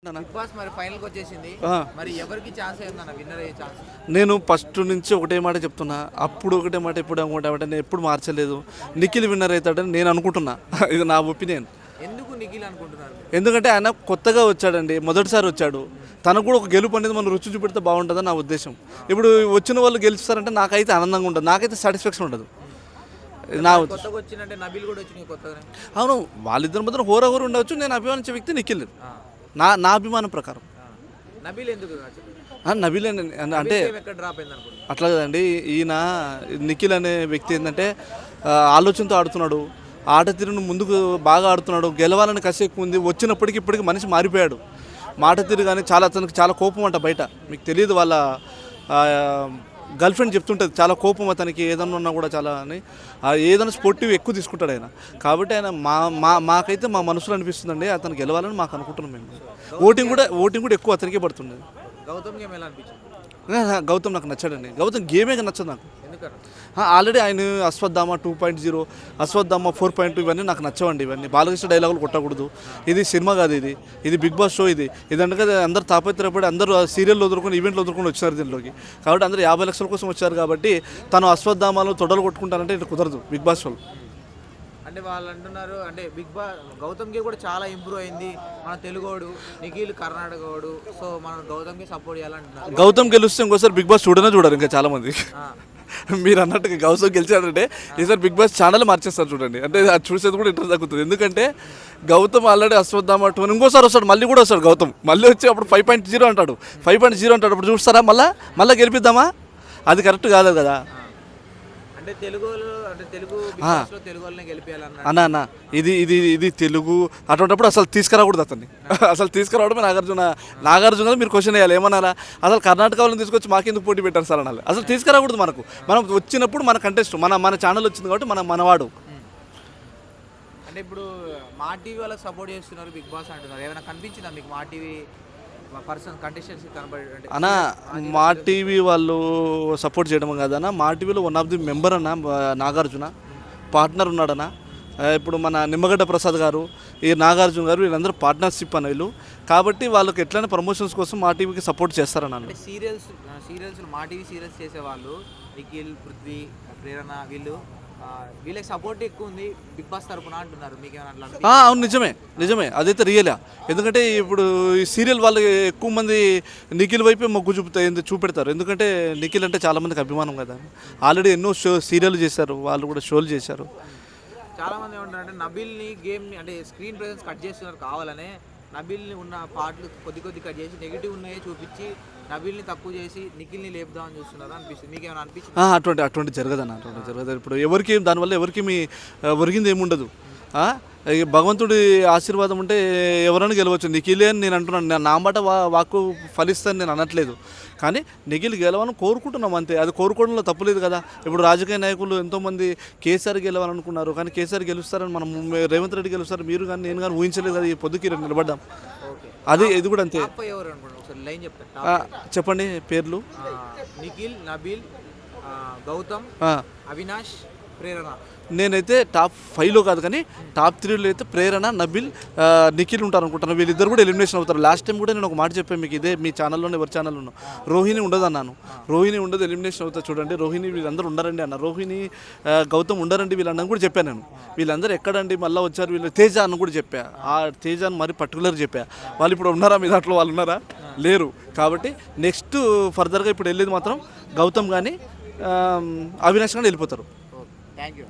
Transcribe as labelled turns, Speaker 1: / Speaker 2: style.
Speaker 1: Big boss మరి ఫైనల్కి వచ్చేసింది. మరి ఎవరికి ఛాన్స్ అయిందన్న విన్నర్ అయ్యే ఛాన్స్?
Speaker 2: నేను ఫస్ట్ నుంచి ఒకటే మాట చెప్తున్నా, అప్పుడు ఒకటే మాట ఇప్పుడు ఒకటే మాట, నేను ఎప్పుడు మార్చలేదు. నిఖిల్ విన్నర్ అవుతాడని నేను అనుకుంటున్నా. ఇది నా ఒపీనియన్.
Speaker 1: ఎందుకు నిఖిల్ అనుకుంటున్నారు?
Speaker 2: ఎందుకంటే ఆయన కొత్తగా వచ్చాడండి, మొదటిసారి వచ్చాడు. తనకు కూడా ఒక గెలుపు అనేది మనం రుచి చూపెడితే బాగుంటుందని నా ఉద్దేశం. ఇప్పుడు వచ్చిన వాళ్ళు గెలుస్తారంటే నాకైతే ఆనందంగా ఉంటుంది, నాకైతే సాటిస్ఫాక్షన్ ఉండదు. నా
Speaker 1: కొత్తగా వచ్చిందంటే నబీల్ కూడా వచ్చింది కొత్తగా.
Speaker 2: అవును, వాళ్ళిద్దరి మధ్యన హోరాహోరు ఉండవచ్చు. నేను అభిమానించే వ్యక్తి నిఖిల్, నా అభిమానం ప్రకారం.
Speaker 1: నబీల్ ఎందుకు
Speaker 2: నబీల్ అంటే
Speaker 1: ఎక్కడ డ్రాప్ అయింది అనుకుంటున్నా?
Speaker 2: అట్లా కదండి. ఈయన నిఖిల్ అనే వ్యక్తి ఏంటంటే ఆలోచనతో ఆడుతున్నాడు, ఆట తీరును ముందుకు బాగా ఆడుతున్నాడు, గెలవాలని కసి ఎక్కువ ఉంది. వచ్చినప్పటికీ ఇప్పటికీ మనిషి మారిపోయాడు. మాట తీరు కానీ అతనికి చాలా కోపం అంట. బయట మీకు తెలియదు, వాళ్ళ గర్ల్ ఫ్రెండ్ చెప్తుంటుంది చాలా కోపం అతనికి, ఏదన్నా ఉన్నా కూడా చాలా అని. ఏదైనా స్పోర్టివ్ ఎక్కువ తీసుకుంటాడు ఆయన. కాబట్టి ఆయన మాకైతే మా మనసులో అనిపిస్తుందండి అతను గెలవాలని మాకు అనుకుంటున్నాం మేము. ఓటింగ్ కూడా ఎక్కువ అతనికే పడుతుంది.
Speaker 1: గౌతమ్ గేమ్ ఎలా అనిపించింది?
Speaker 2: గౌతమ్ నాకు నచ్చాడండి. గౌతమ్ గేమే నచ్చదు నాకు. ఆల్రెడీ ఆయన అశ్వత్థామ 2.0, అశ్వత్థామ 4.2 ఇవన్నీ నాకు నచ్చవండి. ఇవన్నీ బాలకృష్ణ డైలాగులు కొట్టకూడదు. ఇది సినిమా కాదు, ఇది బిగ్ బాస్ షో. ఇది అంటే అందరు తాపత్రయపడి అందరూ సీరియల్లో వదులుకొని ఈవెంట్లు వదులుకొని వచ్చారు దీనిలోకి. కాబట్టి అందరూ 50 లక్షల కోసం వచ్చారు. కాబట్టి తను అశ్వత్థామాలు తొడలు కొట్టుకుంటారంటే ఇది కుదరదు బిగ్ బాస్ షోలో.
Speaker 1: అంటే వాళ్ళు అంటున్నారు, అంటే బిగ్ బాస్ గౌతమ్కి కూడా చాలా ఇంప్రూవ్ అయింది, మన తెలుగోడు, నిఖిల్ కర్ణాటకోడు, సో మనం గౌతమ్కి సపోర్ట్ చేయాలంటున్నారు.
Speaker 2: గౌతమ్ గెలిస్తే ఇంకోసారి బిగ్ బాస్ చూడరు ఇంకా చాలా మంది. మీరు అన్నట్టుగా గౌతమ్ గెలిచాడంటే ఈసారి బిగ్ బాస్ ఛానల్ మార్చేస్తారు చూడండి. అంటే అది చూసేది కూడా ఇంట్రెస్ట్ తగ్గుతుంది. ఎందుకంటే గౌతమ్ ఆల్రెడీ అశ్వత్థామ 2 ఇంకోసారి వస్తాడు, మళ్ళీ కూడా వస్తాడు గౌతమ్. మళ్ళీ వచ్చి అప్పుడు 5.0 అంటాడు, 5.0 అంటాడు. అప్పుడు చూస్తారా మళ్ళీ గెలిపిద్దామా? అది కరెక్ట్ కాదు కదా.
Speaker 1: అంటే తెలుగు
Speaker 2: అన్న ఇది తెలుగు. అటువంటిప్పుడు అసలు తీసుకురాకూడదు అతన్ని. అసలు తీసుకురావడమే నాగార్జున మీరు క్వశ్చన్ వేయాలి. ఏమన్నారా అసలు కర్ణాటక వాళ్ళని తీసుకొచ్చి మాకెందుకు పోటీ పెట్టారు సార్ అనాలి. అసలు తీసుకురాకూడదు. మనం వచ్చినప్పుడు మన కంటెస్ట్ మన ఛానల్ వచ్చింది కాబట్టి మనవాడు.
Speaker 1: అంటే ఇప్పుడు మా టీవీ వాళ్ళకి సపోర్ట్ చేస్తున్నారు బిగ్ బాస్ అంటున్నారు, ఏమైనా కనిపించిందా మీకు మా టీవీ పర్సన్ కంటెస్టెంట్స్ కనబడి?
Speaker 2: అన్న మా టీవీ వాళ్ళు సపోర్ట్ చేయడం కాదన్న, మా టీవీలో వన్ ఆఫ్ ది మెంబర్ అన్న నాగార్జున, పార్ట్నర్ ఉన్నాడన్న. ఇప్పుడు మన నిమ్మగడ్డ ప్రసాద్ గారు, ఈ నాగార్జున గారు, వీళ్ళందరూ పార్ట్నర్షిప్ అన్న వీళ్ళు. కాబట్టి వాళ్ళకి ఎట్లయినా ప్రమోషన్స్ కోసం మా టీవీకి సపోర్ట్ చేస్తారన్న.
Speaker 1: అంటే సీరియల్స్ మా టీవీ సీరియల్స్ చేసేవాళ్ళు నిఖిల్, పృథ్వీ, ప్రేరణ వీళ్ళకి సపోర్ట్ ఎక్కువ ఉంది బిగ్ బాస్ తరపున అంటున్నారు. మీకేమన్నా?
Speaker 2: అవును, నిజమే, అదైతే రియలే. ఎందుకంటే ఇప్పుడు ఈ సీరియల్ వాళ్ళు ఎక్కువ మంది నిఖిల్ వైపే మొగ్గు చూపెడతారు. ఎందుకంటే నిఖిల్ అంటే చాలా మందికి అభిమానం కదా. ఆల్రెడీ ఎన్నో సీరియల్ చేశారు, వాళ్ళు కూడా షోలు చేశారు.
Speaker 1: చాలా మంది ఏమంటారంటే నబీల్ని గేమ్ని అంటే స్క్రీన్ ప్రెజెన్స్ కట్ చేస్తున్నారు కావాలనే. నబీల్ని ఉన్న పాటలు కొద్ది కట్ చేసి నెగిటివ్ ఉన్నాయే చూపించి నబీల్ని తక్కువ చేసి నిఖిల్ని లేపుదామని చూస్తున్నారు అనిపిస్తుంది. మీకు ఏమైనా అనిపించింది?
Speaker 2: అటువంటి జరగదన్న, అటువంటి జరగదు. ఇప్పుడు ఎవరికి దానివల్ల ఎవరికి ఒరిగింది ఏముండదు. భగవంతుడి ఆశీర్వాదం ఉంటే ఎవరైనా గెలవచ్చు. నిఖిలే అని నేను అంటున్నాను, నా మాట వాక్కు ఫలిస్తాను నేను అనట్లేదు. కానీ నిఖిల్ గెలవాలని కోరుకుంటున్నాం అంతే. అది కోరుకోవడంలో తప్పులేదు కదా. ఇప్పుడు రాజకీయ నాయకులు ఎంతోమంది కేసీఆర్ గెలవాలనుకున్నారు, కానీ కేసీఆర్ గెలుస్తారని మనం రేవంత్ రెడ్డి గెలుస్తారు మీరు కానీ నేను కానీ ఊహించలేదు కదా. ఈ పొద్దుకి నిలబడ్డాం. ఇది కూడా అంతే. చెప్పండి పేర్లు.
Speaker 1: నిఖిల్, నబీల్, గౌతమ్, అవినాష్, ప్రేరణ.
Speaker 2: నేనైతే టాప్ 5లో కాదు కానీ టాప్ 3లో అయితే ప్రేరణ, నబిల్, నిఖిల్ ఉంటారు అనుకుంటాను. వీళ్ళిద్దరు కూడా ఎలిమినేషన్ అవుతారు. లాస్ట్ టైం కూడా నేను ఒక మాట చెప్పాను మీకు, ఇదే మీ ఛానల్లోనే, ఎవరి ఛానల్లో. రోహిణి ఉండదు అన్నాను. రోహిణి ఉండదు, ఎలిమినేషన్ అవుతుంది చూడండి. రోహిణి వీళ్ళందరూ ఉండరండి అన్న. రోహిణి, గౌతమ్ ఉండరండి వీళ్ళందరూ కూడా చెప్పాను నేను. వీళ్ళందరూ ఎక్కడండి మళ్ళీ వచ్చారు వీళ్ళు. తేజ అని కూడా చెప్పా. ఆ తేజ అని మరి పర్టికులర్ చెప్పా. వాళ్ళు ఇప్పుడు ఉన్నారా మీ దాంట్లో? వాళ్ళు ఉన్నారా? లేరు. కాబట్టి నెక్స్ట్ ఫర్దర్గా ఇప్పుడు వెళ్ళేది మాత్రం గౌతమ్ కానీ అవినాష్ కానీ వెళ్ళిపోతారు.
Speaker 1: Thank you.